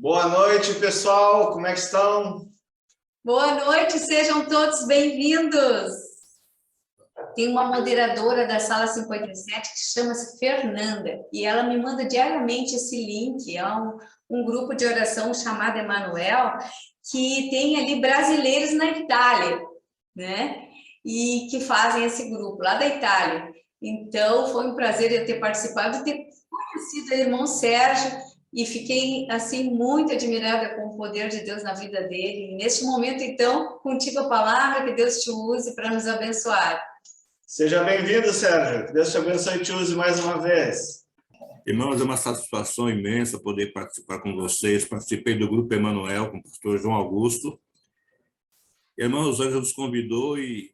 Boa noite, pessoal. Como é que estão? Boa noite, sejam todos bem-vindos. Tem uma moderadora da Sala 57 que chama-se Fernanda e ela me manda diariamente esse link. É um grupo de oração chamado Emanuel, que tem ali brasileiros na Itália, né? E que fazem esse grupo lá da Itália. Então, foi um prazer eu ter participado e ter conhecido o irmão Sérgio. E fiquei, assim, muito admirada com o poder de Deus na vida dele. E neste momento, então, contigo a palavra, que Deus te use para nos abençoar. Seja bem-vindo, Sérgio. Que Deus te abençoe e te use mais uma vez. Irmãos, é uma satisfação imensa poder participar com vocês. Participei do Grupo Emanuel com o pastor João Augusto. Irmãos, hoje nos convidou e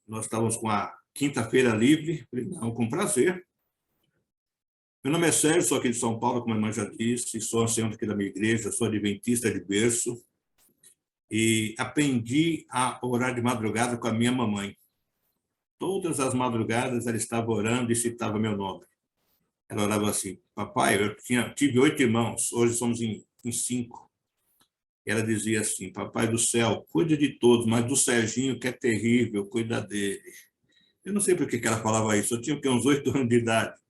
nós estávamos com a quinta-feira livre. Falei, não, com prazer. Meu nome é Sérgio, sou aqui de São Paulo, como a irmã já disse, sou ancião aqui da minha igreja, sou adventista de berço e aprendi a orar de madrugada com a minha mamãe. Todas as madrugadas ela estava orando e citava meu nome. Ela orava assim: papai, tive 8 irmãos, hoje somos em 5. Ela dizia assim: papai do céu, cuida de todos, mas do Serginho, que é terrível, cuida dele. Eu não sei por que ela falava isso, eu tinha uns 8 anos de idade.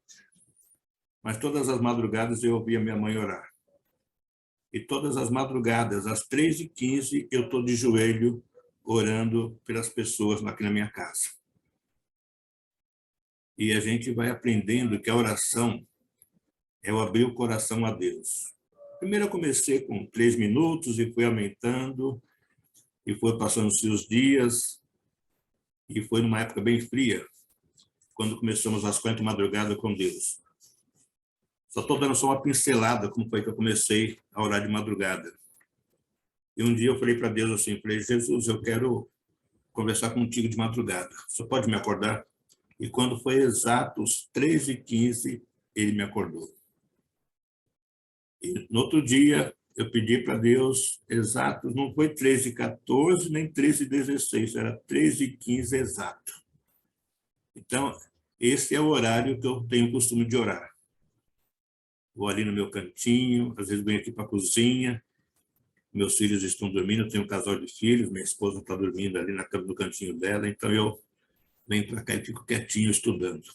Mas todas as madrugadas eu ouvia minha mãe orar. E todas as madrugadas, às 3h15, eu estou de joelho orando pelas pessoas aqui na minha casa. E a gente vai aprendendo que a oração é o abrir o coração a Deus. Primeiro eu comecei com 3 minutos e fui aumentando, e foi passando-se os dias, e foi numa época bem fria, quando começamos às 4 da madrugada com Deus. Só estou dando só uma pincelada como foi que eu comecei a orar de madrugada. E um dia eu falei para Deus assim, falei: Jesus, eu quero conversar contigo de madrugada. Você pode me acordar? E quando foi exatos 3h15, ele me acordou. E no outro dia, eu pedi para Deus exatos, não foi 13h14, nem 13h16, era 13h15 exato. Então, esse é o horário que eu tenho o costume de orar. Vou ali no meu cantinho, às vezes venho aqui para a cozinha, meus filhos estão dormindo, eu tenho um casal de filhos, minha esposa está dormindo ali na cama do cantinho dela, então eu venho para cá e fico quietinho estudando.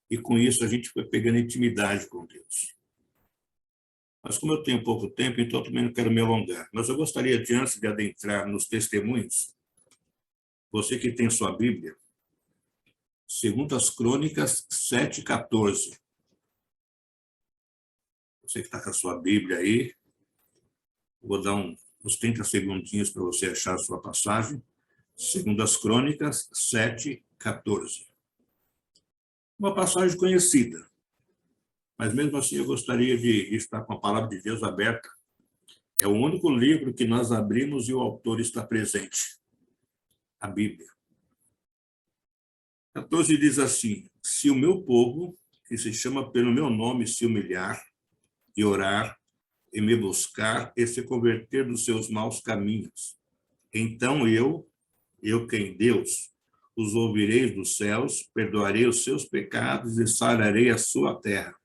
E com isso a gente foi pegando intimidade com Deus. Mas como eu tenho pouco tempo, então eu também não quero me alongar. Mas eu gostaria, antes de adentrar nos testemunhos, você que tem sua Bíblia, 2 Crônicas 7:14. Você que está com a sua Bíblia aí, vou dar uns 30 segundinhos para você achar a sua passagem. 2 Crônicas 7:14. Uma passagem conhecida, mas mesmo assim eu gostaria de estar com a palavra de Deus aberta. É o único livro que nós abrimos e o autor está presente, a Bíblia. 14 diz assim: se o meu povo, que se chama pelo meu nome, se humilhar e orar e me buscar e se converter dos seus maus caminhos, então quem? Deus, os ouvirei dos céus, perdoarei os seus pecados e sararei a sua terra.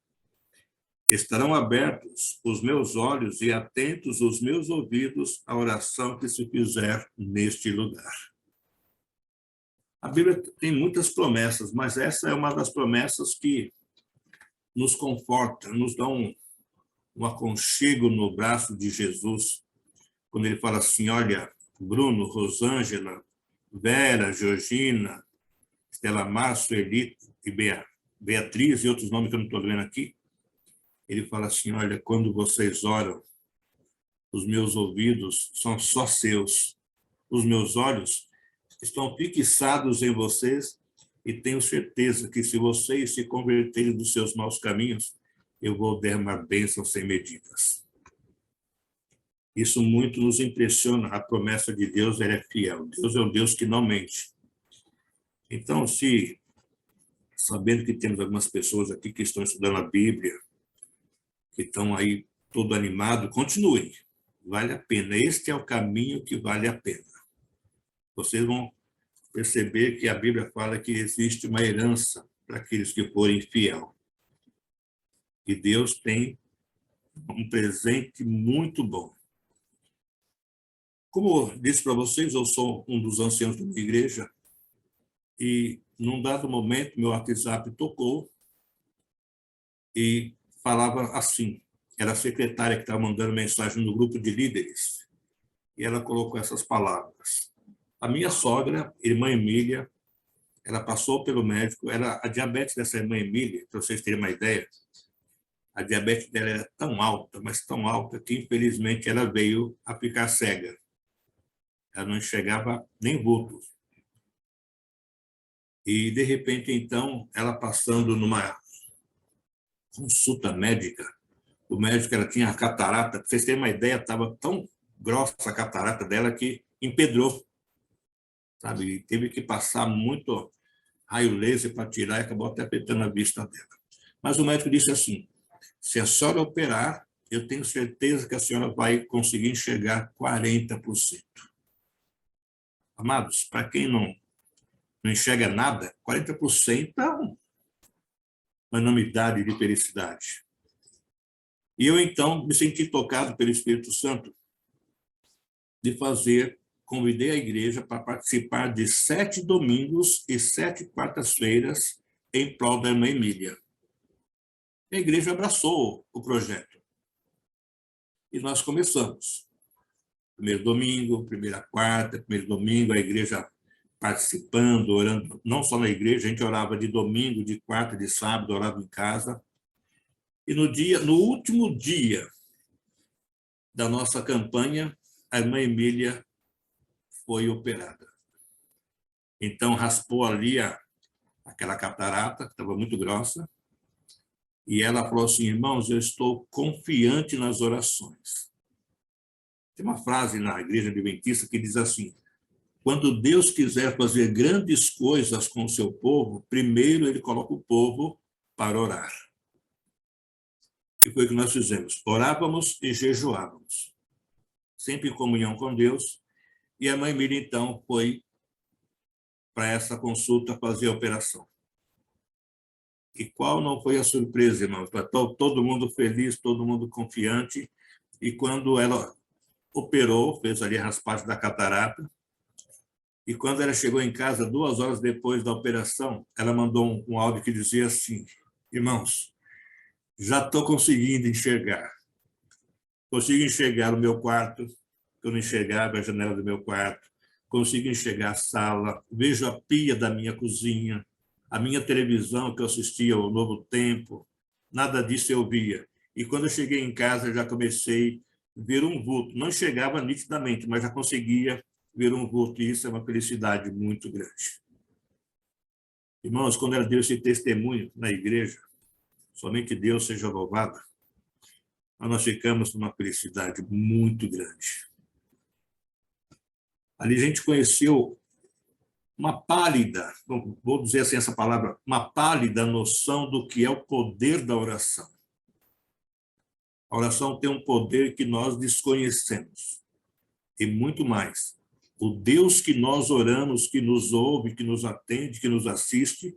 Estarão abertos os meus olhos e atentos os meus ouvidos à oração que se fizer neste lugar. A Bíblia tem muitas promessas, mas essa é uma das promessas que nos conforta, nos dá um aconchego no braço de Jesus, quando ele fala assim: olha, Bruno, Rosângela, Vera, Georgina, Estela Márcio, Elite e Beatriz e outros nomes que eu não estou vendo aqui. Ele fala assim: olha, quando vocês oram, os meus ouvidos são só seus, os meus olhos estão fixados em vocês e tenho certeza que se vocês se converterem dos seus maus caminhos, eu vou derramar bênçãos sem medidas. Isso muito nos impressiona, a promessa de Deus é fiel. Deus é um Deus que não mente. Então, sabendo que temos algumas pessoas aqui que estão estudando a Bíblia, que estão aí todo animado, continuem. Vale a pena. Este é o caminho que vale a pena. Vocês vão perceber que a Bíblia fala que existe uma herança para aqueles que forem fiel. E Deus tem um presente muito bom. Como eu disse para vocês, eu sou um dos anciãos da minha igreja e, num dado momento, meu WhatsApp tocou e falava assim. Era a secretária que estava mandando mensagem no grupo de líderes e ela colocou essas palavras. A minha sogra, irmã Emília, ela passou pelo médico, a diabetes dessa irmã Emília, para vocês terem uma ideia, a diabetes dela era tão alta, mas tão alta, que infelizmente ela veio a ficar cega. Ela não enxergava nem vulto. E, de repente, então, ela passando numa consulta médica, o médico, ela tinha a catarata, para vocês terem uma ideia, estava tão grossa a catarata dela que empedrou, sabe? E teve que passar muito raio laser para tirar e acabou até afetando a vista dela. Mas o médico disse assim, se a senhora operar, eu tenho certeza que a senhora vai conseguir enxergar 40%. Amados, para quem não enxerga nada, 40% é uma enormidade de felicidade. E eu, então, me senti tocado pelo Espírito Santo de convidei a igreja para participar de 7 domingos e 7 quartas-feiras em prol da irmã Emília. A igreja abraçou o projeto. E nós começamos. Primeiro domingo, primeira quarta, primeiro domingo, a igreja participando, orando, não só na igreja, a gente orava de domingo, de quarta, de sábado, orava em casa. E no último dia da nossa campanha, a irmã Emília foi operada. Então, raspou ali aquela catarata, que estava muito grossa, e ela falou assim, irmãos, eu estou confiante nas orações. Tem uma frase na Igreja Adventista que diz assim, quando Deus quiser fazer grandes coisas com o seu povo, primeiro ele coloca o povo para orar. E foi o que nós fizemos. Orávamos e jejuávamos. Sempre em comunhão com Deus. E a mãe Emília, então, foi para essa consulta fazer a operação. E qual não foi a surpresa, irmão? Todo mundo feliz, todo mundo confiante. E quando ela operou, fez ali a raspagem da catarata, e quando ela chegou em casa, 2 horas depois da operação, ela mandou um áudio que dizia assim, irmãos, já estou conseguindo enxergar. Consigo enxergar o meu quarto, que eu não enxergava a janela do meu quarto, consigo enxergar a sala, vejo a pia da minha cozinha, a minha televisão que eu assistia ao Novo Tempo, nada disso eu via. E quando eu cheguei em casa, já comecei a ver um vulto. Não enxergava nitidamente, mas já conseguia ver um vulto, e isso é uma felicidade muito grande. Irmãos, quando ela deu esse testemunho na igreja, somente Deus seja louvado, nós ficamos numa felicidade muito grande. Ali a gente conheceu uma pálida, vou dizer assim essa palavra, uma pálida noção do que é o poder da oração. A oração tem um poder que nós desconhecemos. E muito mais. O Deus que nós oramos, que nos ouve, que nos atende, que nos assiste,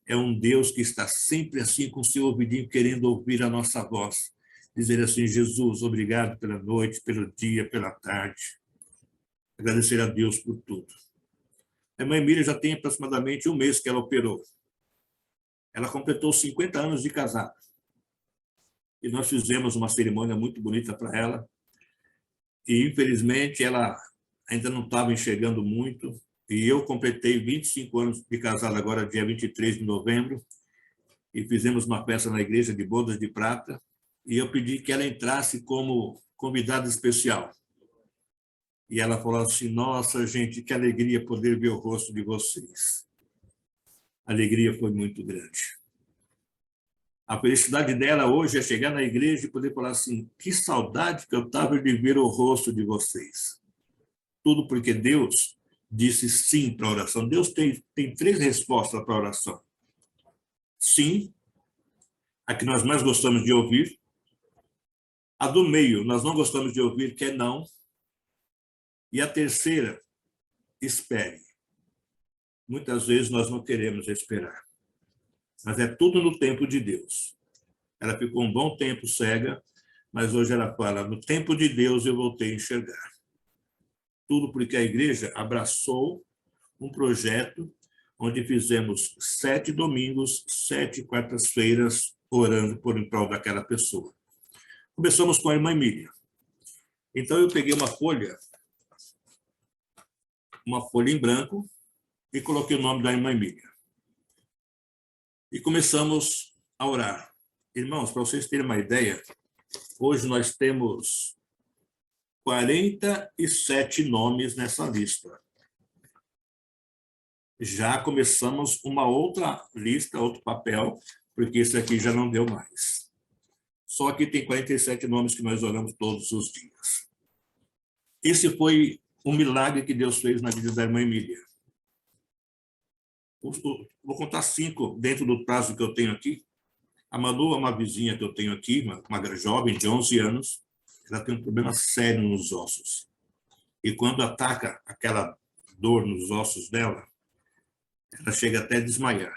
é um Deus que está sempre assim com o seu ouvidinho, querendo ouvir a nossa voz. Dizer assim, Jesus, obrigado pela noite, pelo dia, pela tarde. Agradecer a Deus por tudo. A irmã Emília já tem aproximadamente 1 mês que ela operou. Ela completou 50 anos de casada. E nós fizemos uma cerimônia muito bonita para ela. E, infelizmente, ela ainda não estava enxergando muito. E eu completei 25 anos de casado agora, dia 23 de novembro. E fizemos uma festa na igreja de bodas de prata. E eu pedi que ela entrasse como convidada especial. E ela falou assim, nossa, gente, que alegria poder ver o rosto de vocês. A alegria foi muito grande. A felicidade dela hoje é chegar na igreja e poder falar assim, que saudade que eu estava de ver o rosto de vocês. Tudo porque Deus disse sim para a oração. Deus tem 3 respostas para a oração. Sim, a que nós mais gostamos de ouvir. A do meio, nós não gostamos de ouvir, que é não. E a terceira, espere. Muitas vezes nós não queremos esperar. Mas é tudo no tempo de Deus. Ela ficou um bom tempo cega, mas hoje ela fala, no tempo de Deus eu voltei a enxergar. Tudo porque a igreja abraçou um projeto onde fizemos 7 domingos, 7 quartas-feiras, orando por em prol daquela pessoa. Começamos com a irmã Emília. Então, eu peguei uma folha em branco, e coloquei o nome da irmã Emília. E começamos a orar. Irmãos, para vocês terem uma ideia, hoje nós temos 47 nomes nessa lista. Já começamos uma outra lista, outro papel, porque esse aqui já não deu mais. Só que tem 47 nomes que nós oramos todos os dias. Esse foi um milagre que Deus fez na vida da irmã Emília. Vou contar 5 dentro do prazo que eu tenho aqui. A Manu é uma vizinha que eu tenho aqui, uma jovem de 11 anos. Ela tem um problema sério nos ossos. E quando ataca aquela dor nos ossos dela, ela chega até a desmaiar.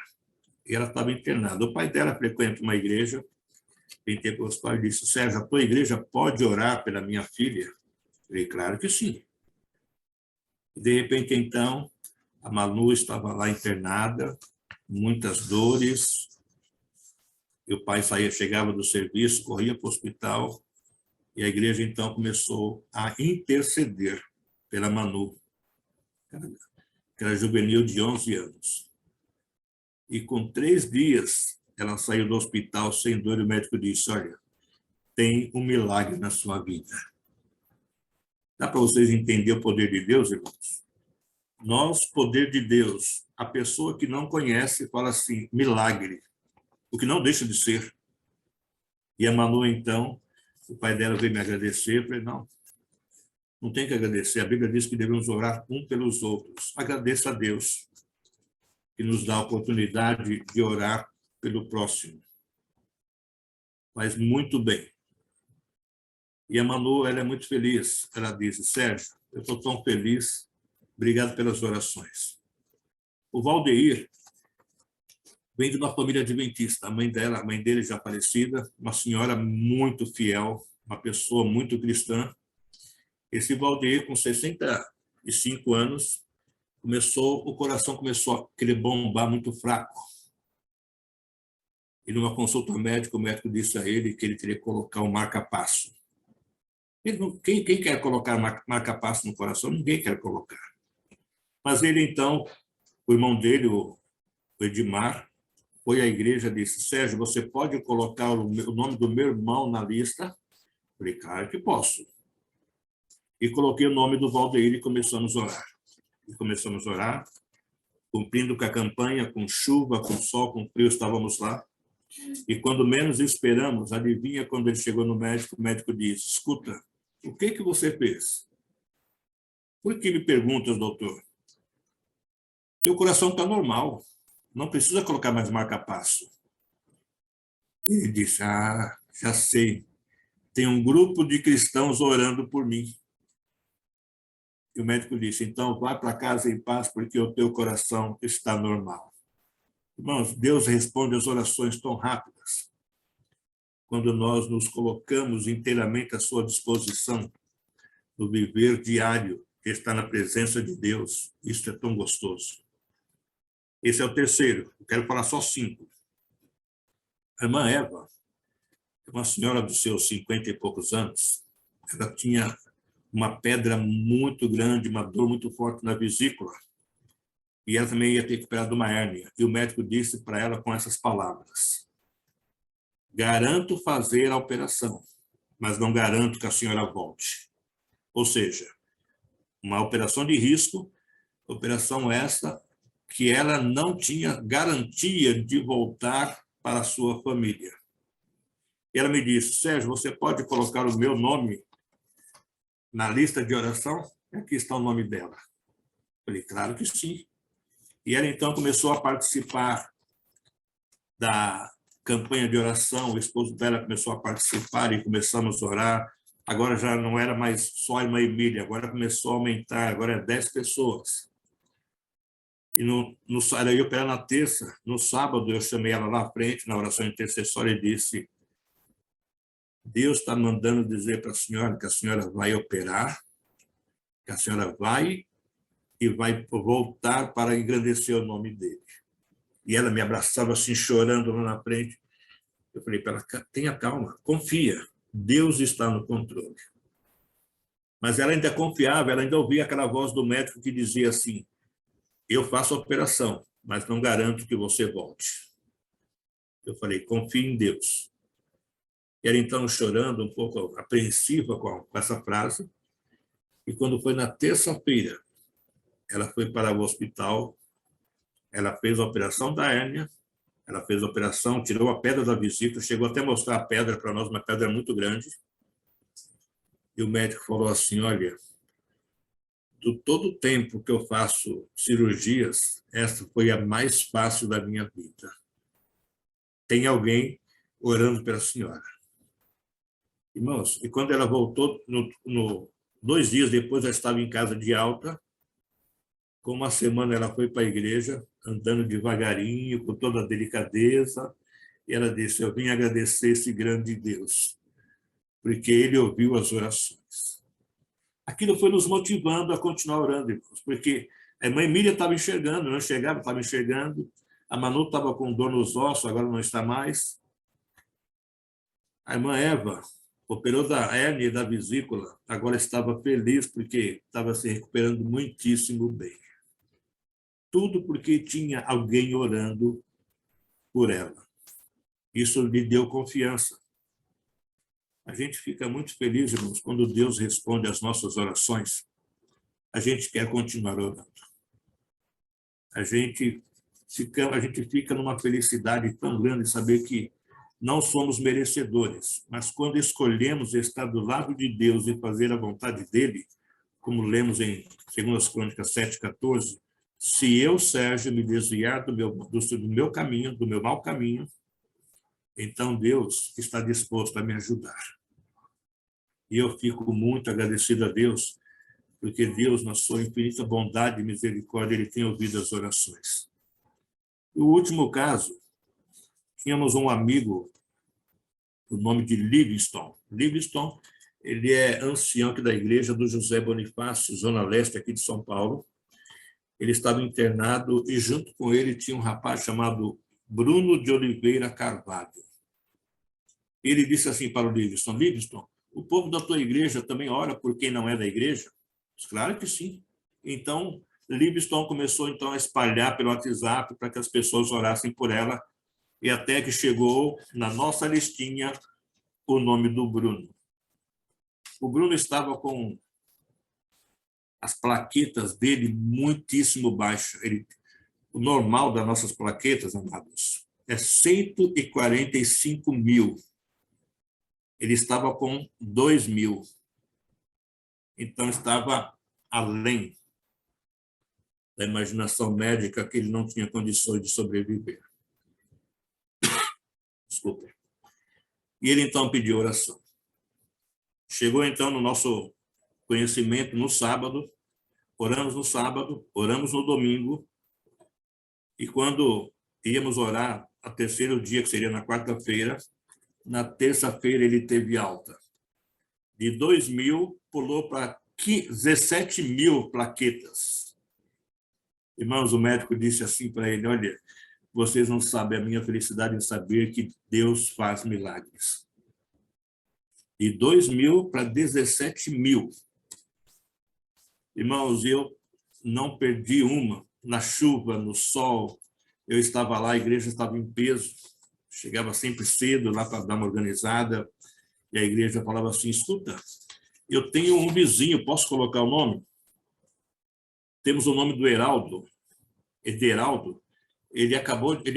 E ela estava internada. O pai dela frequenta uma igreja pentecostal e disse, Sérgio, a tua igreja pode orar pela minha filha? Eu falei, claro que sim. De repente, então, a Manu estava lá internada, muitas dores. E o pai chegava do serviço, corria para o hospital, e a igreja, então, começou a interceder pela Manu, que era juvenil de 11 anos. E com 3 dias, ela saiu do hospital sem dor, e o médico disse, olha, tem um milagre na sua vida. Dá para vocês entenderem o poder de Deus, irmãos? Nós, poder de Deus, a pessoa que não conhece fala assim, milagre, o que não deixa de ser. E a Manu, então, o pai dela veio me agradecer, eu falei, não tem que agradecer, a Bíblia diz que devemos orar um pelos outros. Agradeça a Deus, que nos dá a oportunidade de orar pelo próximo. Mas muito bem. E a Manu, ela é muito feliz, ela disse, Sérgio, eu estou tão feliz, obrigado pelas orações. O Valdeir vem de uma família adventista, a mãe dele já falecida, uma senhora muito fiel, uma pessoa muito cristã. Esse Valdeir, com 65 anos, o coração começou a querer bombar muito fraco. E numa consulta médica, o médico disse a ele que ele teria que colocar um marca-passo. Quem quer colocar marca-passo no coração? Ninguém quer colocar. Mas ele, então, o irmão dele, o Edmar, foi à igreja e disse, Sérgio, você pode colocar o nome do meu irmão na lista? Eu falei, claro que posso. E coloquei o nome do Valdeir e começamos a orar. Cumprindo com a campanha, com chuva, com sol, com frio, estávamos lá. E quando menos esperamos, adivinha, quando ele chegou no médico, o médico disse, escuta, o que você fez? Por que me perguntas, doutor? Teu coração está normal, não precisa colocar mais marca-passo. Ele disse, já sei, tem um grupo de cristãos orando por mim. E o médico disse, então vá para casa em paz, porque o teu coração está normal. Irmãos, Deus responde às orações tão rápidas. Quando nós nos colocamos inteiramente à sua disposição, no viver diário, que está na presença de Deus, isso é tão gostoso. Esse é o terceiro, eu quero falar só 5. A irmã Eva, uma senhora dos seus 50 e poucos anos, ela tinha uma pedra muito grande, uma dor muito forte na vesícula, e ela também ia ter que operar de uma hérnia. E o médico disse para ela com essas palavras, garanto fazer a operação, mas não garanto que a senhora volte. Ou seja, uma operação de risco, operação essa que ela não tinha garantia de voltar para a sua família. E ela me disse, Sérgio, você pode colocar o meu nome na lista de oração? Aqui está o nome dela. Eu falei, claro que sim. E ela, então, começou a participar da campanha de oração, o esposo dela começou a participar e começamos a orar. Agora já não era mais só a irmã Emília, agora começou a aumentar, agora é 10 pessoas. E ela ia operar na terça, no sábado eu chamei ela lá à frente, na oração intercessória, e disse, Deus está mandando dizer para a senhora que a senhora vai operar, que a senhora vai e vai voltar para engrandecer o nome dele. E ela me abraçava assim, chorando lá na frente. Eu falei para ela, tenha calma, confia, Deus está no controle. Mas ela ainda confiava, ela ainda ouvia aquela voz do médico que dizia assim, eu faço a operação, mas não garanto que você volte. Eu falei, confie em Deus. E ela então chorando, um pouco apreensiva com essa frase. E quando foi na terça-feira, ela foi para o hospital, ela fez a operação da hérnia, ela fez a operação, tirou a pedra da vesícula, chegou até a mostrar a pedra para nós, uma pedra muito grande. E o médico falou assim, olha, do todo o tempo que eu faço cirurgias, essa foi a mais fácil da minha vida. Tem alguém orando pela senhora. Irmãos, e quando ela voltou, 2 dias depois, ela estava em casa de alta. Com uma semana, ela foi para a igreja, andando devagarinho, com toda a delicadeza. E ela disse, eu vim agradecer esse grande Deus, porque ele ouviu as orações. Aquilo foi nos motivando a continuar orando, irmãos, porque a irmã Emília estava enxergando, não enxergava, estava enxergando. A Manu estava com dor nos ossos, agora não está mais. A irmã Eva operou da hérnia e da vesícula, agora estava feliz porque estava se recuperando muitíssimo bem. Tudo porque tinha alguém orando por ela. Isso lhe deu confiança. A gente fica muito feliz, irmãos, quando Deus responde às nossas orações. A gente quer continuar orando. A gente fica numa felicidade tão grande saber que não somos merecedores, mas quando escolhemos estar do lado de Deus e fazer a vontade dele, como lemos em 2 Crônicas 7:14, se eu, Sérgio, me desviar do meu caminho, do meu mau caminho, então Deus está disposto a me ajudar. E eu fico muito agradecido a Deus, porque Deus, na sua infinita bondade e misericórdia, ele tem ouvido as orações. E o último caso, tínhamos um amigo, o nome de Livingston. Livingston, ele é ancião aqui da igreja do José Bonifácio, Zona Leste, aqui de São Paulo. Ele estava internado e junto com ele tinha um rapaz chamado Bruno de Oliveira Carvalho. Ele disse assim para o Livingston, Livingston, o povo da tua igreja também ora por quem não é da igreja? Claro que sim. Então, Livingston começou então a espalhar pelo WhatsApp para que as pessoas orassem por ela, e até que chegou na nossa listinha o nome do Bruno. O Bruno estava com as plaquetas dele muitíssimo baixas. O normal das nossas plaquetas, amados, é 145 mil. Ele estava com 2 mil. Então, estava além da imaginação médica que ele não tinha condições de sobreviver. Desculpe. E ele, então, pediu oração. Chegou, então, no nosso conhecimento no sábado, oramos no sábado, oramos no domingo, e quando íamos orar, a terceiro dia, que seria na quarta-feira, na terça-feira ele teve alta. De 2 mil, pulou para 17 mil plaquetas. Irmãos, o médico disse assim para ele, olha, vocês não sabem a minha felicidade em saber que Deus faz milagres. De 2 mil para 17 mil. Irmãos, eu não perdi uma. Na chuva, no sol, eu estava lá, a igreja estava em peso. Chegava sempre cedo lá para dar uma organizada. E a igreja falava assim, escuta, eu tenho um vizinho, posso colocar o nome? Temos o nome do Heraldo. Ederaldo. Ele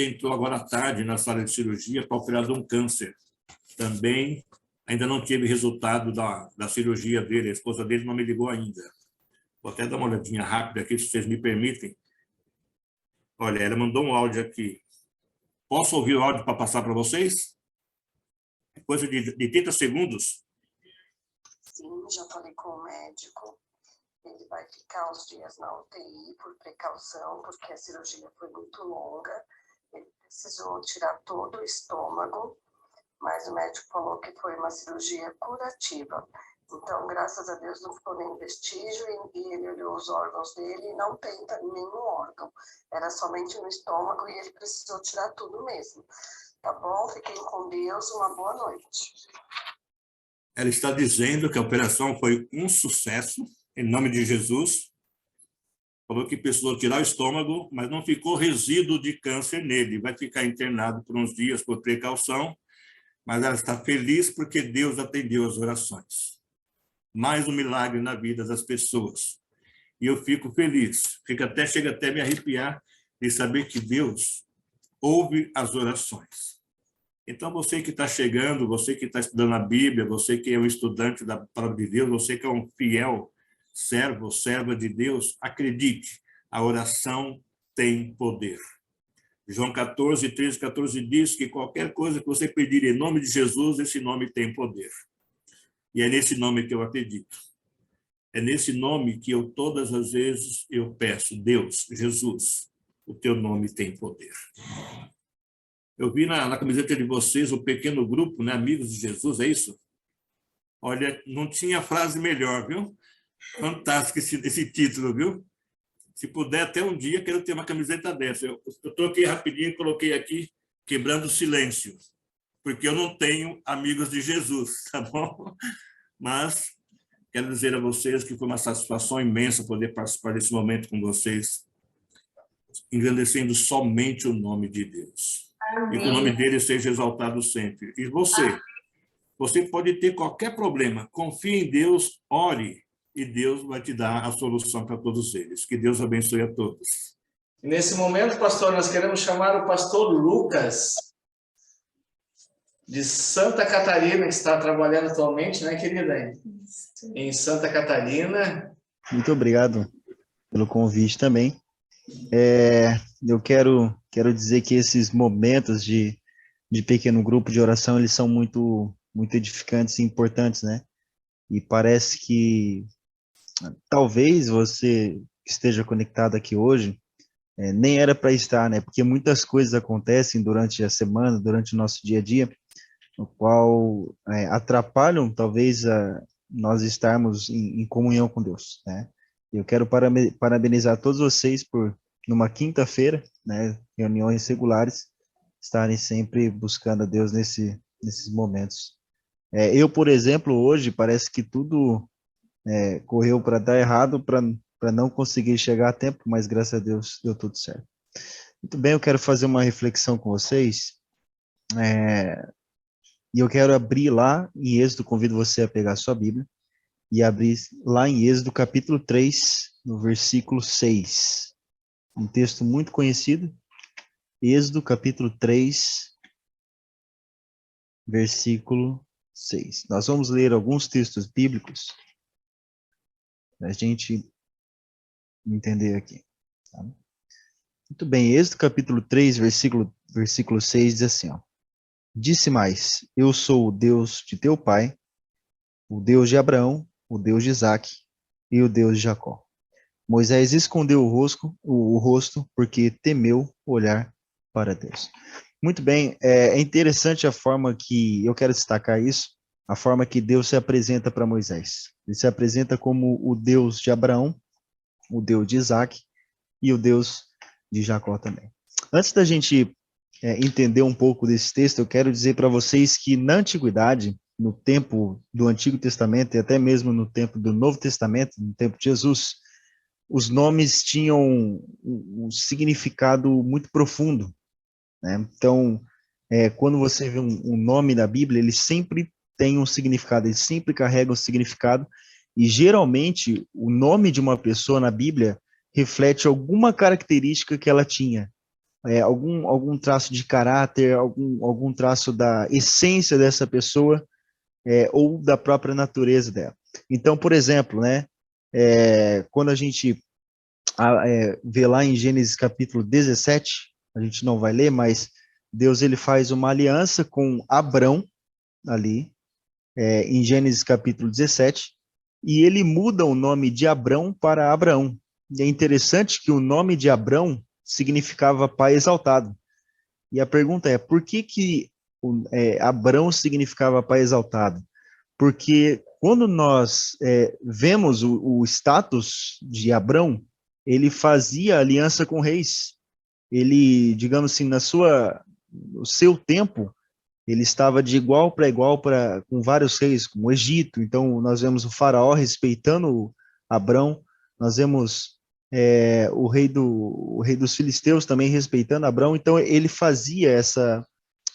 entrou agora à tarde na sala de cirurgia para operar de um câncer. Também ainda não teve resultado da cirurgia dele, a esposa dele não me ligou ainda. Vou até dar uma olhadinha rápida aqui, se vocês me permitem. Olha, ela mandou um áudio aqui. Posso ouvir o áudio para passar para vocês? Coisa de 30 segundos. Sim, já falei com o médico. Ele vai ficar uns dias na UTI por precaução, porque a cirurgia foi muito longa. Ele precisou tirar todo o estômago. mas o médico falou que foi uma cirurgia curativa. Então, graças a Deus, não ficou nenhum vestígio e ele olhou os órgãos dele e não tem nenhum órgão. Era somente no estômago e ele precisou tirar tudo mesmo. Tá bom? Fiquem com Deus. Uma boa noite. Ela está dizendo que a operação foi um sucesso, em nome de Jesus. Falou que precisou tirar o estômago, mas não ficou resíduo de câncer nele. Vai ficar internado por uns dias por precaução, mas ela está feliz porque Deus atendeu as orações. Mais um milagre na vida das pessoas. E eu fico feliz, chega até a me arrepiar de saber que Deus ouve as orações. Então, você que está chegando, você que está estudando a Bíblia, você que é um estudante da palavra de Deus, você que é um fiel servo ou serva de Deus, acredite, a oração tem poder. João 14, 13, 14 diz que qualquer coisa que você pedir em nome de Jesus, esse nome tem poder. E é nesse nome que eu acredito. É nesse nome que eu, todas as vezes, eu peço, Deus, Jesus, o teu nome tem poder. Eu vi na camiseta de vocês o pequeno grupo, né, Amigos de Jesus, é isso? Olha, não tinha frase melhor, viu? Fantástico esse título, viu? Se puder, até um dia, quero ter uma camiseta dessa. Eu troquei rapidinho e coloquei aqui, quebrando o silêncio, porque eu não tenho amigos de Jesus, tá bom? Mas quero dizer a vocês que foi uma satisfação imensa poder participar desse momento com vocês, engrandecendo somente o nome de Deus. Amém. E que o nome dele seja exaltado sempre. E você pode ter qualquer problema, confie em Deus, ore, e Deus vai te dar a solução para todos eles. Que Deus abençoe a todos. Nesse momento, pastor, nós queremos chamar o pastor Lucas, de Santa Catarina, que está trabalhando atualmente, né, querida? Em Santa Catarina. Muito obrigado pelo convite também. Eu quero dizer que esses momentos de pequeno grupo de oração, eles são muito edificantes e importantes, né? E parece que talvez você que esteja conectado aqui hoje, nem era para estar, né? Porque muitas coisas acontecem durante a semana, durante o nosso dia a dia, no qual atrapalham, talvez, nós estarmos em comunhão com Deus, né? Eu quero parabenizar todos vocês por, numa quinta-feira, né, reuniões regulares, estarem sempre buscando a Deus nesses momentos. Eu, por exemplo, hoje, parece que tudo correu para dar errado, para não conseguir chegar a tempo, mas graças a Deus deu tudo certo. Muito bem, eu quero fazer uma reflexão com vocês, e eu quero abrir lá em Êxodo, convido você a pegar a sua Bíblia, e abrir lá em Êxodo capítulo 3, no versículo 6. Um texto muito conhecido, Êxodo capítulo 3, versículo 6. Nós vamos ler alguns textos bíblicos para a gente entender aqui. Tá? Muito bem, Êxodo capítulo 3, versículo 6 diz assim, ó. Disse mais, eu sou o Deus de teu pai, o Deus de Abraão, o Deus de Isaque e o Deus de Jacó. Moisés escondeu o rosto porque temeu olhar para Deus. Muito bem, é interessante a forma que, eu quero destacar isso, a forma que Deus se apresenta para Moisés. Ele se apresenta como o Deus de Abraão, o Deus de Isaque e o Deus de Jacó também. Antes da gente entender um pouco desse texto, eu quero dizer para vocês que na antiguidade, no tempo do Antigo Testamento e até mesmo no tempo do Novo Testamento, no tempo de Jesus, os nomes tinham um significado muito profundo, né? Então, quando você vê um nome na Bíblia, ele sempre tem um significado, ele sempre carrega um significado, e geralmente o nome de uma pessoa na Bíblia reflete alguma característica que ela tinha, algum traço de caráter, algum traço da essência dessa pessoa, ou da própria natureza dela. Então, por exemplo, né, quando a gente vê lá em Gênesis capítulo 17, a gente não vai ler, mas Deus ele faz uma aliança com Abrão, ali, em Gênesis capítulo 17, e ele muda o nome de Abrão para Abraão. E é interessante que o nome de Abrão significava pai exaltado. E a pergunta é, por que Abrão significava pai exaltado? Porque quando nós vemos o status de Abrão, ele fazia aliança com reis. Ele, digamos assim, no seu tempo, ele estava de igual para igual com vários reis, como o Egito. Então, nós vemos o faraó respeitando Abrão, nós vemos o rei dos filisteus também respeitando Abrão. Então, ele fazia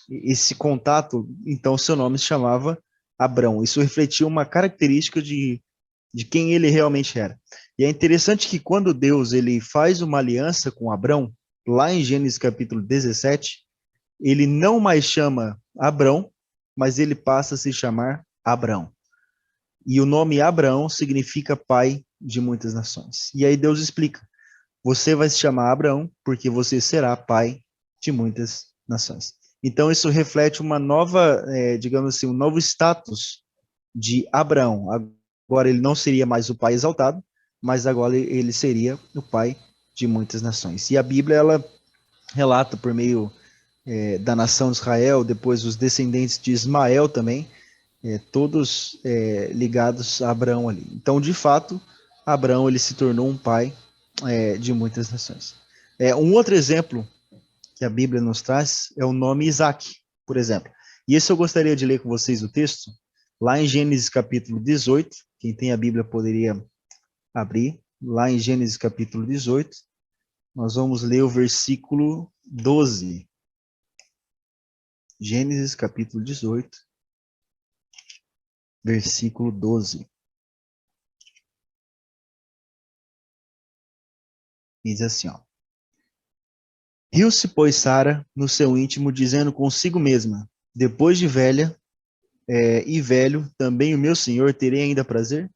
esse contato, então seu nome se chamava Abrão. Isso refletia uma característica de quem ele realmente era. E é interessante que quando Deus ele faz uma aliança com Abrão, lá em Gênesis capítulo 17, ele não mais chama Abrão, mas ele passa a se chamar Abrão. E o nome Abrão significa pai de muitas nações. E aí Deus explica, você vai se chamar Abrão porque você será pai de muitas nações. Então isso reflete uma nova, digamos assim, um novo status de Abrão. Agora ele não seria mais o pai exaltado, mas agora ele seria o pai de muitas nações. E a Bíblia, ela relata por meio da nação de Israel, depois os descendentes de Ismael também, todos ligados a Abraão ali. Então, de fato, Abraão ele se tornou um pai de muitas nações. Um outro exemplo que a Bíblia nos traz é o nome Isaac, por exemplo. E esse eu gostaria de ler com vocês o texto, lá em Gênesis capítulo 18, quem tem a Bíblia poderia abrir, lá em Gênesis capítulo 18, nós vamos ler o versículo 12. Gênesis capítulo 18, versículo 12. Diz assim, ó. Riu-se, pois, Sara no seu íntimo, dizendo consigo mesma, depois de velha e velho, também o meu senhor terei ainda prazer?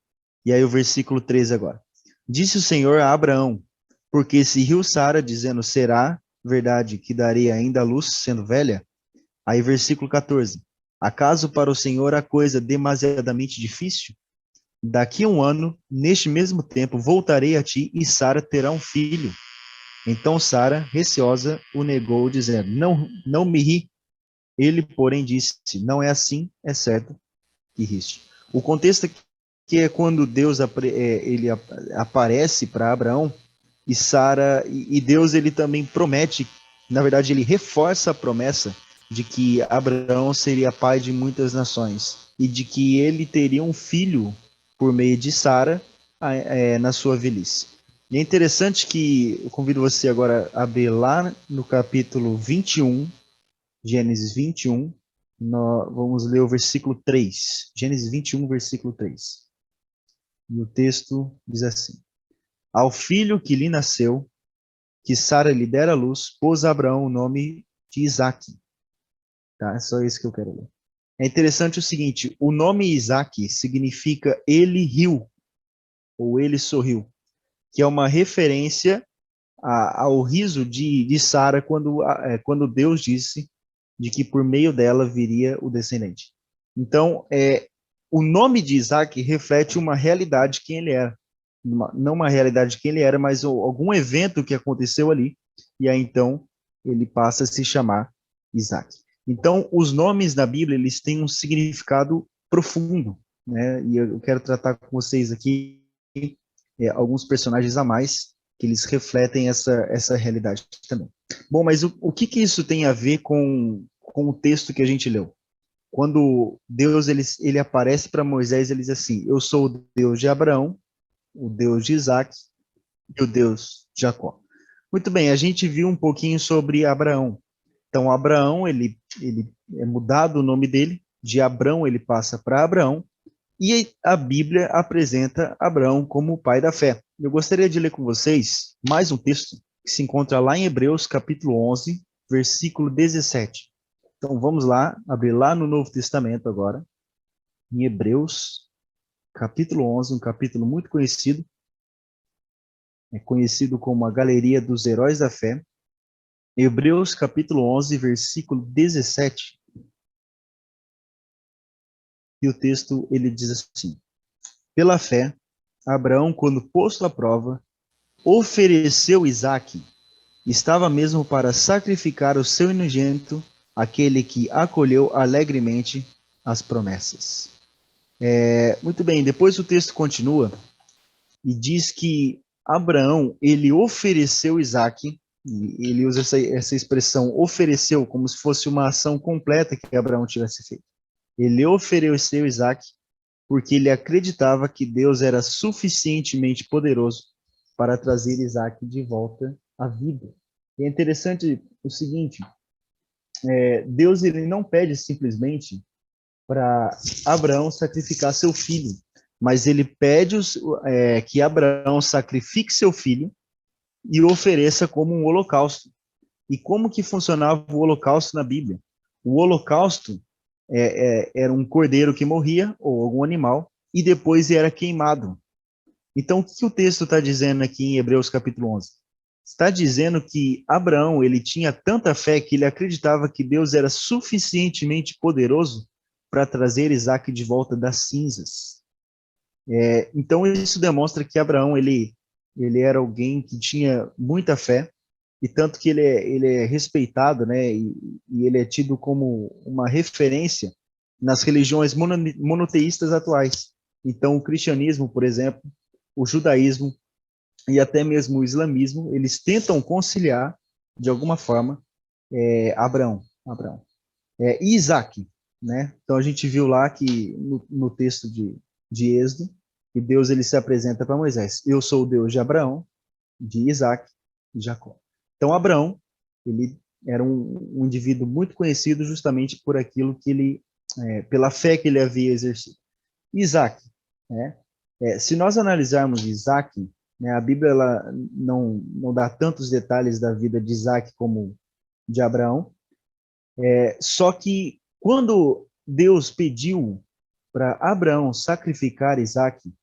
E aí o versículo 13 agora. Disse o Senhor a Abraão, porque se riu Sara, dizendo, será verdade que darei ainda a luz, sendo velha? Aí versículo 14. Acaso para o Senhor a coisa demasiadamente difícil? Daqui a um ano, neste mesmo tempo, voltarei a ti e Sara terá um filho. Então Sara, receosa, o negou, dizendo, não me ri. Ele, porém, disse, não é assim, é certo que riste. O contexto aqui é quando Deus ele aparece para Abraão e Sara, e Deus ele também promete, na verdade ele reforça a promessa de que Abraão seria pai de muitas nações e de que ele teria um filho por meio de Sara na sua velhice. E é interessante que eu convido você agora a abrir lá no capítulo 21, Gênesis 21, nós vamos ler o versículo 3. Gênesis 21, versículo 3. E o texto diz assim: Ao filho que lhe nasceu, que Sara lhe dera à luz, pôs Abraão o nome de Isaque. Tá? É só isso que eu quero ler. É interessante o seguinte, o nome Isaque significa ele riu, ou ele sorriu, que é uma referência ao riso de Sara quando Deus disse de que por meio dela viria o descendente. Então, o nome de Isaac reflete uma realidade de quem ele era. Não uma realidade de quem ele era, mas algum evento que aconteceu ali, e aí então ele passa a se chamar Isaac. Então, os nomes na Bíblia, eles têm um significado profundo, né? E eu quero tratar com vocês aqui alguns personagens a mais, que eles refletem essa realidade também. Bom, mas o que isso tem a ver com o texto que a gente leu? Quando Deus ele aparece para Moisés, ele diz assim, eu sou o Deus de Abraão, o Deus de Isaac e o Deus de Jacó. Muito bem, a gente viu um pouquinho sobre Abraão. Então, Abraão, ele é mudado o nome dele, de Abrão ele passa para Abraão, e a Bíblia apresenta Abraão como o pai da fé. Eu gostaria de ler com vocês mais um texto que se encontra lá em Hebreus, capítulo 11, versículo 17. Então, vamos lá, abrir lá no Novo Testamento agora, em Hebreus, capítulo 11, um capítulo muito conhecido, é conhecido como a Galeria dos Heróis da Fé. Hebreus, capítulo 11, versículo 17. E o texto, ele diz assim, pela fé, Abraão, quando posto à prova, ofereceu Isaque, estava mesmo para sacrificar o seu unigênito, aquele que acolheu alegremente as promessas. Muito bem, depois o texto continua e diz que Abraão, ele ofereceu Isaque, e ele usa essa expressão, ofereceu, como se fosse uma ação completa que Abraão tivesse feito. Ele ofereceu Isaque porque ele acreditava que Deus era suficientemente poderoso para trazer Isaque de volta à vida. E é interessante o seguinte, Deus ele não pede simplesmente para Abraão sacrificar seu filho, mas ele pede que Abraão sacrifique seu filho e ofereça como um holocausto. E como que funcionava o holocausto na Bíblia? O holocausto era um cordeiro que morria, ou algum animal, e depois era queimado. Então, o que o texto está dizendo aqui em Hebreus capítulo 11? Está dizendo que Abraão ele tinha tanta fé que ele acreditava que Deus era suficientemente poderoso para trazer Isaque de volta das cinzas. Então, isso demonstra que Abraão ele era alguém que tinha muita fé, e tanto que ele é respeitado, né, e ele é tido como uma referência nas religiões monoteístas atuais. Então, o cristianismo, por exemplo, o judaísmo e até mesmo o islamismo, eles tentam conciliar, de alguma forma, Abraão. E Isaque, né? Então, a gente viu lá que, no texto de Êxodo, que Deus ele se apresenta para Moisés. Eu sou o Deus de Abraão, de Isaque e de Jacó. Então, Abraão, ele era um indivíduo muito conhecido justamente por aquilo que ele, pela fé que ele havia exercido. Isaque, né? Se nós analisarmos Isaque, né, a Bíblia ela não dá tantos detalhes da vida de Isaque como de Abraão, só que quando Deus pediu para Abraão sacrificar Isaque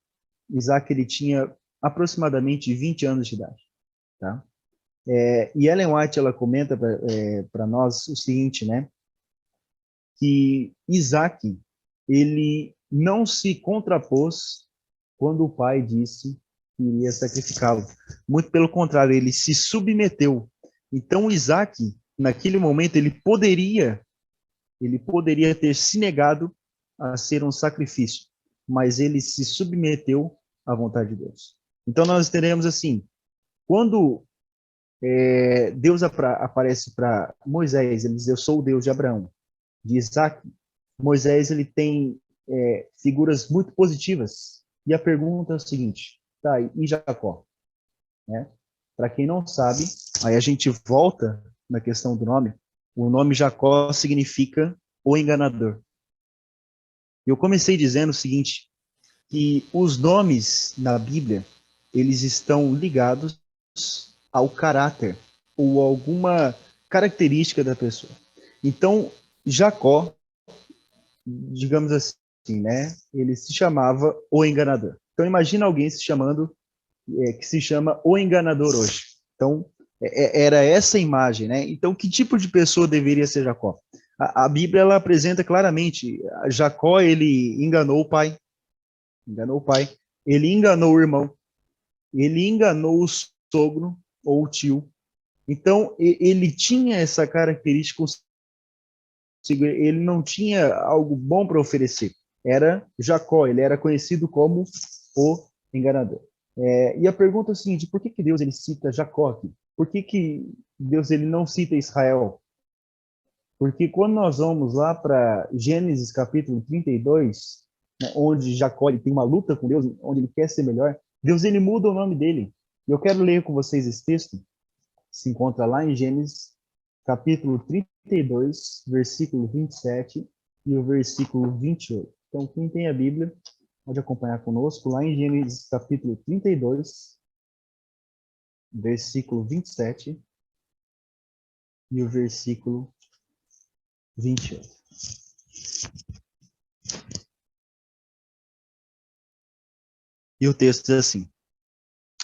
ele tinha aproximadamente 20 anos de idade, tá? E Ellen White, ela comenta para nós o seguinte, né? Que Isaque, ele não se contrapôs quando o pai disse que iria sacrificá-lo. Muito pelo contrário, ele se submeteu. Então, Isaque, naquele momento, ele poderia ter se negado a ser um sacrifício, mas ele se submeteu à vontade de Deus. Então, nós teremos assim, quando Deus aparece para Moisés, ele diz, eu sou o Deus de Abraão, de Isaque. Moisés ele tem figuras muito positivas. E a pergunta é o seguinte, tá, e Jacó? Né? Para quem não sabe, aí a gente volta na questão do nome. O nome Jacó significa o enganador. Eu comecei dizendo o seguinte, que os nomes na Bíblia, eles estão ligados ao caráter ou alguma característica da pessoa. Então, Jacó, digamos assim, né, ele se chamava o enganador. Então, imagina alguém se chamando, que se chama o enganador hoje. Então, era essa imagem, né? Então, que tipo de pessoa deveria ser Jacó? A Bíblia, ela apresenta claramente, Jacó, ele enganou o pai, ele enganou o irmão, ele enganou o sogro ou o tio. Então, ele tinha essa característica, ele não tinha algo bom para oferecer. Era Jacó, ele era conhecido como o enganador. E a pergunta é a seguinte, por que Deus ele cita Jacó aqui? Por que Deus ele não cita Israel? Porque quando nós vamos lá para Gênesis capítulo 32, né, onde Jacó ele tem uma luta com Deus, onde ele quer ser melhor, Deus ele muda o nome dele. E eu quero ler com vocês esse texto, se encontra lá em Gênesis capítulo 32, versículo 27 e o versículo 28. Então, quem tem a Bíblia, pode acompanhar conosco lá em Gênesis capítulo 32, versículo 27 e o versículo 28. E o texto diz assim,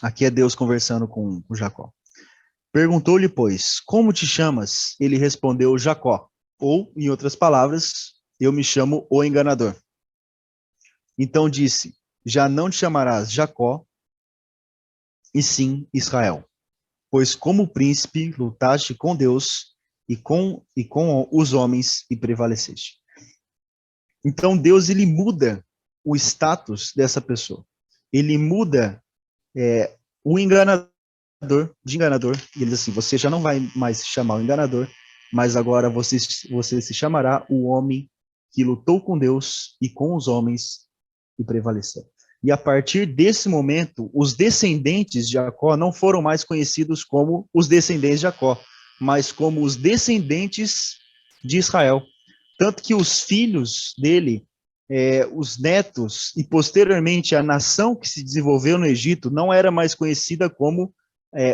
aqui é Deus conversando com Jacó. Perguntou-lhe, pois, como te chamas? Ele respondeu, Jacó. Ou, em outras palavras, eu me chamo o enganador. Então disse, já não te chamarás Jacó, e sim Israel. Pois como príncipe lutaste com Deus e com os homens e prevaleceste. Então Deus, ele muda o status dessa pessoa. Ele muda o enganador de enganador. E ele diz assim, você já não vai mais se chamar o enganador, mas agora você se chamará o homem que lutou com Deus e com os homens e prevaleceu. E a partir desse momento, os descendentes de Jacó não foram mais conhecidos como os descendentes de Jacó, mas como os descendentes de Israel. Tanto que os filhos dele, os netos e posteriormente a nação que se desenvolveu no Egito não era mais conhecida como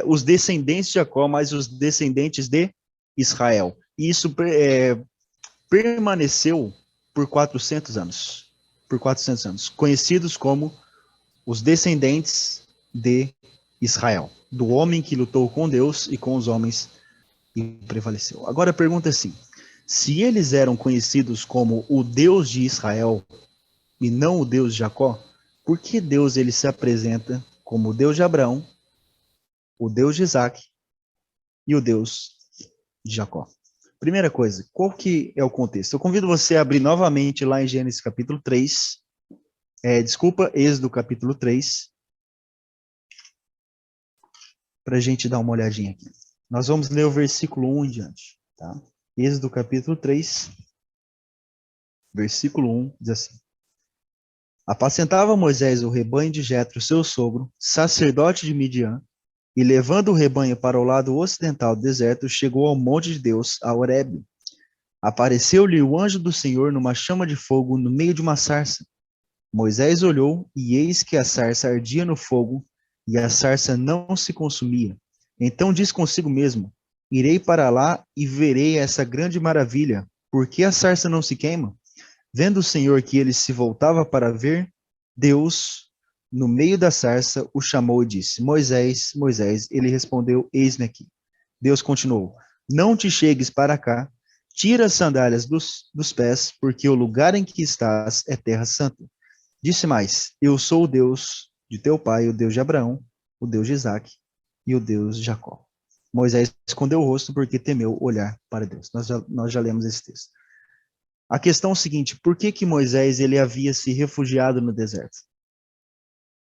os descendentes de Jacó, mas os descendentes de Israel. E isso permaneceu por 400 anos. Por 400 anos, conhecidos como os descendentes de Israel, do homem que lutou com Deus e com os homens e prevaleceu. Agora a pergunta é assim, se eles eram conhecidos como o Deus de Israel e não o Deus de Jacó, por que Deus ele se apresenta como o Deus de Abraão, o Deus de Isaac e o Deus de Jacó? Primeira coisa, qual que é o contexto? Eu convido você a abrir novamente lá em Gênesis capítulo 3, Êxodo capítulo 3, para a gente dar uma olhadinha aqui. Nós vamos ler o versículo 1 em diante, tá? Êxodo capítulo 3, versículo 1, diz assim: Apacentava Moisés o rebanho de Jetro, seu sogro, sacerdote de Midian, e levando o rebanho para o lado ocidental do deserto, chegou ao monte de Deus, a Horebe. Apareceu-lhe o anjo do Senhor numa chama de fogo no meio de uma sarça. Moisés olhou, e eis que a sarça ardia no fogo, e a sarça não se consumia. Então disse consigo mesmo: Irei para lá e verei essa grande maravilha. Por que a sarça não se queima? Vendo o Senhor que ele se voltava para ver, Deus, no meio da sarça, o chamou e disse: Moisés, Moisés. Ele respondeu: Eis-me aqui. Deus continuou: Não te chegues para cá, tira as sandálias dos pés, porque o lugar em que estás é terra santa. Disse mais: Eu sou o Deus de teu pai, o Deus de Abraão, o Deus de Isaac e o Deus de Jacó. Moisés escondeu o rosto porque temeu olhar para Deus. Nós já lemos esse texto. A questão é o seguinte: por que Moisés ele havia se refugiado no deserto?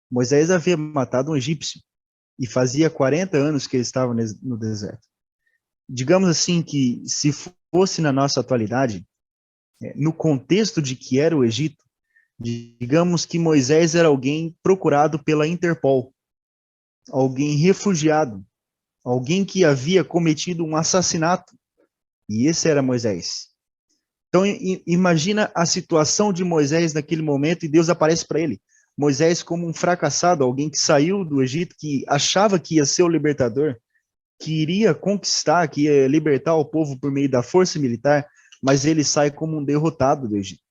Moisés havia matado um egípcio e fazia 40 anos que ele estava no deserto. Digamos assim que se fosse na nossa atualidade, no contexto de que era o Egito, digamos que Moisés era alguém procurado pela Interpol, alguém refugiado, alguém que havia cometido um assassinato, e esse era Moisés. Então imagina a situação de Moisés naquele momento e Deus aparece para ele. Moisés como um fracassado, alguém que saiu do Egito, que achava que ia ser o libertador, que iria conquistar, que ia libertar o povo por meio da força militar, mas ele sai como um derrotado do Egito.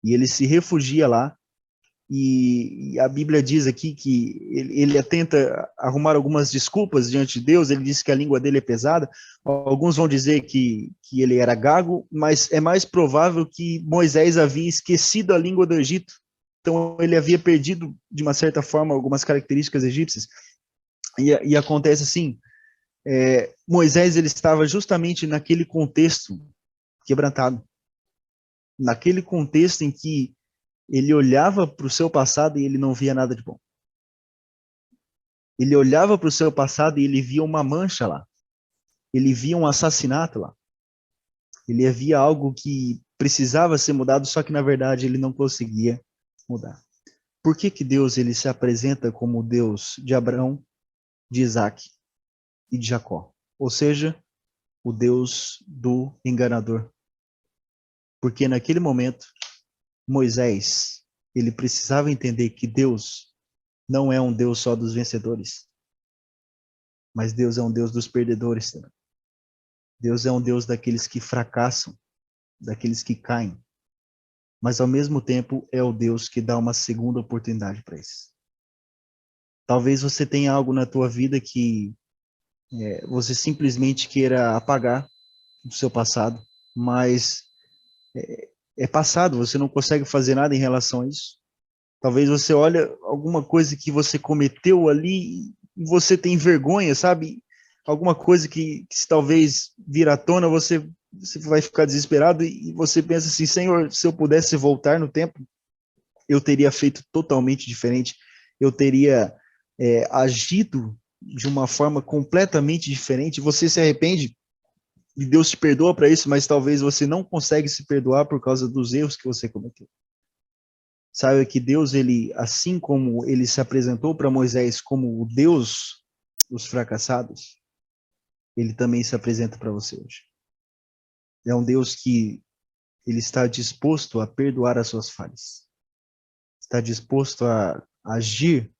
E ele se refugia lá, e a Bíblia diz aqui que ele tenta arrumar algumas desculpas diante de Deus. Ele diz que a língua dele é pesada. Alguns vão dizer que ele era gago, mas é mais provável que Moisés havia esquecido a língua do Egito. Então ele havia perdido, de uma certa forma, algumas características egípcias. E acontece assim, Moisés ele estava justamente naquele contexto quebrantado. Naquele contexto em que ele olhava para o seu passado e ele não via nada de bom. Ele olhava para o seu passado e ele via uma mancha lá. Ele via um assassinato lá. Ele via algo que precisava ser mudado, só que na verdade ele não conseguia mudar. Por que Deus ele se apresenta como o Deus de Abraão, de Isaac e de Jacó? Ou seja, o Deus do enganador. Porque naquele momento, Moisés, ele precisava entender que Deus não é um Deus só dos vencedores, mas Deus é um Deus dos perdedores também. Deus é um Deus daqueles que fracassam, daqueles que caem, mas ao mesmo tempo é o Deus que dá uma segunda oportunidade para eles. Talvez você tenha algo na tua vida que você simplesmente queira apagar do seu passado, mas é passado, você não consegue fazer nada em relação a isso. Talvez você olhe alguma coisa que você cometeu ali e você tem vergonha, sabe? alguma coisa que se talvez vir à tona, você vai ficar desesperado e você pensa assim, Senhor, se eu pudesse voltar no tempo, eu teria feito totalmente diferente, eu teria agido de uma forma completamente diferente. Você se arrepende e Deus te perdoa para isso, mas talvez você não consegue se perdoar por causa dos erros que você cometeu. Saiba que Deus, ele, assim como ele se apresentou para Moisés como o Deus dos fracassados, ele também se apresenta para você hoje. É um Deus que ele está disposto a perdoar as suas falhas. Está disposto a agir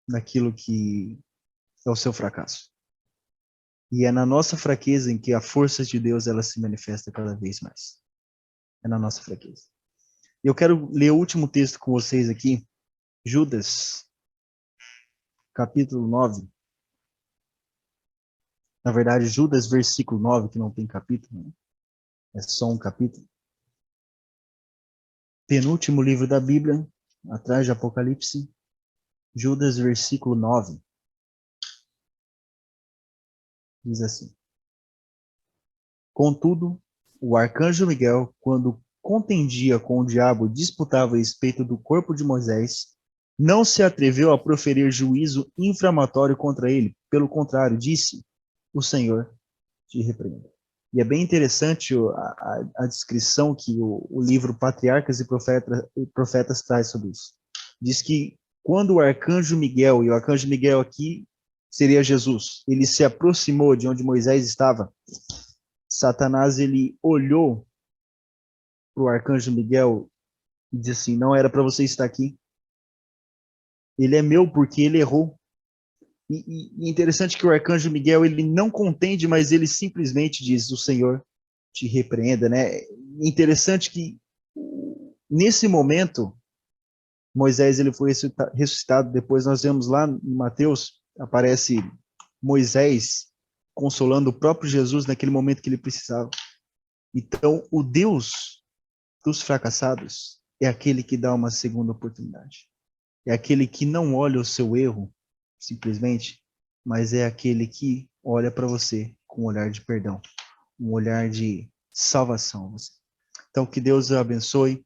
naquilo que é o seu fracasso. E é na nossa fraqueza em que a força de Deus ela se manifesta cada vez mais. É na nossa fraqueza. Eu quero ler o último texto com vocês aqui, Judas, capítulo 9. Na verdade, Judas, versículo 9, que não tem capítulo, né? É só um capítulo. Penúltimo livro da Bíblia, atrás de Apocalipse, Judas, versículo 9. Diz assim: Contudo, o arcanjo Miguel, quando contendia com o diabo e disputava a respeito do corpo de Moisés, não se atreveu a proferir juízo inframatório contra ele. Pelo contrário, disse: o Senhor te repreenda. E é bem interessante a descrição que o livro Patriarcas e Profetas traz sobre isso. Diz que quando o arcanjo Miguel, e o arcanjo Miguel aqui seria Jesus, ele se aproximou de onde Moisés estava, Satanás ele olhou para o arcanjo Miguel e disse assim: não era para você estar aqui. Ele é meu porque ele errou. E interessante que o arcanjo Miguel ele não contende, mas ele simplesmente diz: o Senhor te repreenda, né? Interessante que nesse momento Moisés ele foi ressuscitado. Depois nós vemos lá em Mateus, aparece Moisés consolando o próprio Jesus naquele momento que ele precisava. Então, o Deus dos fracassados é aquele que dá uma segunda oportunidade. É aquele que não olha o seu erro, simplesmente, mas é aquele que olha para você com um olhar de perdão, um olhar de salvação. Então, que Deus o abençoe.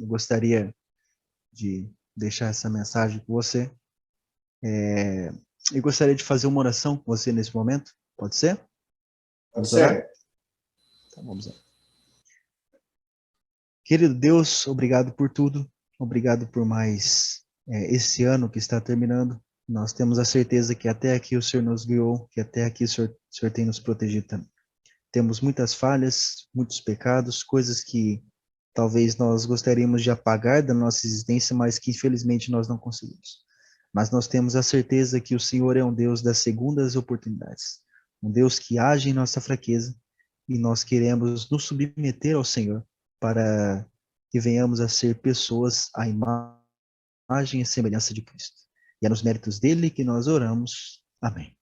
Eu gostaria de deixar essa mensagem com você. Eu gostaria de fazer uma oração com você nesse momento. Pode ser? Pode ser. Então, vamos lá. Querido Deus, obrigado por tudo. Obrigado por mais esse ano que está terminando. Nós temos a certeza que até aqui o Senhor nos guiou, que até aqui o Senhor tem nos protegido também. Temos muitas falhas, muitos pecados, coisas que talvez nós gostaríamos de apagar da nossa existência, mas que infelizmente nós não conseguimos. Mas nós temos a certeza que o Senhor é um Deus das segundas oportunidades, um Deus que age em nossa fraqueza, e nós queremos nos submeter ao Senhor para que venhamos a ser pessoas à imagem e semelhança de Cristo. E é nos méritos dele que nós oramos. Amém.